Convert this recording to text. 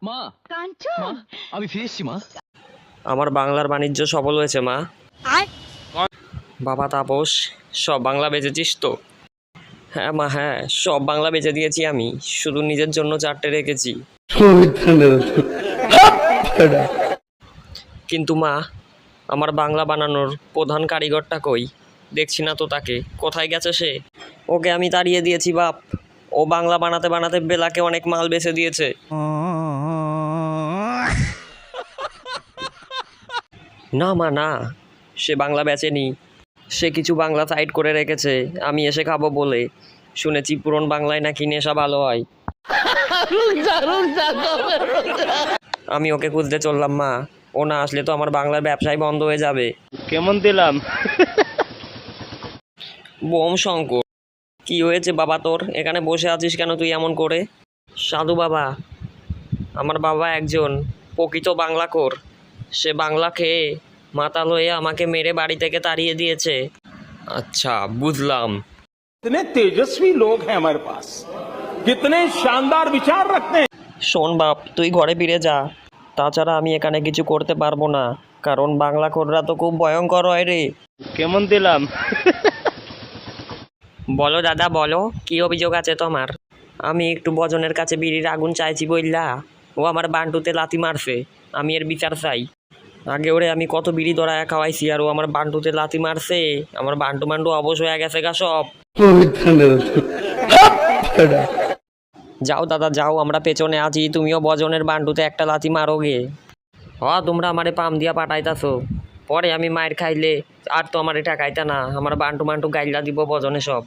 মা কাঞ্চন মা আমি ফিরে এসেছি মা। আমার বাংলার বাণিজ্য সফল হয়েছে মা। বাবা তাপস, সব বাংলা বেচেছিস তো? হ্যাঁ মা, হ্যাঁ সব বাংলা বেচে দিয়েছি আমি, শুধু নিজের জন্য 4টে রেখেছি। কিন্তু মা, আমার বাংলা বানানোর প্রধান কারিগরটা কই? দেখছি না তো তাকে, কোথায় গেছে সে? ওকে আমি তাড়িয়ে দিয়েছি বাপ। ও বাংলা বানাতে বানাতে বেলাকে অনেক মাল বেচে দিয়েছে। না মা না, সে বাংলা বেচেনি, সে কিছু বাংলা সাইড করে রেখেছে আমি এসে খাবো বলে। শুনেছি পুরন বাংলায় নাকি নেশা ভালো হয়। আমি ওকে খুঁজতে চললাম মা, ও না আসলে তো আমার বাংলার ব্যবসায় বন্ধ হয়ে যাবে। কেমন দিলাম? বোম শঙ্কর, কি হয়েছে বাবা তোর? এখানে বসে আছিস কেন তুই এমন করে? সাধু বাবা, আমার বাবা একজন প্রকৃত বাংলাখোর। সে বাংলা খেয়ে মাতাল হয়ে আমাকে মেরে বাড়ি থেকে তাড়িয়ে দিয়েছে। আচ্ছা বুঝলাম। कितने तेजस्वी लोग हैं हमारे पास, कितने शानदार विचार रखते हैं। শোন বাপ, তুই ঘরে ফিরে যা। তাছাড়া আমি এখানে কিছু করতে পারবো না, কারণ বাংলাখোররা তো খুব ভয়ঙ্কর হয় রে। কেমন দিলাম? বলো দাদা বলো, কি অভিযোগ আছে তোমার? আমি একটু বজনের কাছে বিড়ির আগুন চাইছি বললা, ও আমার বান্টুতে লাথি মারছে। আমি এর বিচার চাই। আগে ওরে আমি কত বিড়ি দড়ায়া খাওয়াইছি, আর ও আমার বান্টুতে লাথি মারছে। আমার বান্টু মান্টু অবশ হয়ে গেছে গা সব। যাও দাদা যাও, আমরা পেছনে আছি, তুমিও বজনের বান্টুতে একটা লাথি মারো গে। তোমরা আমারে পাম দিয়া পাঠাইতাছো, পরে আমি মায়ের খাইলে আর তো আমারে ঠেকাইতা না। আমার বান্টু মান্টু গাইলা দিব বজনে সব।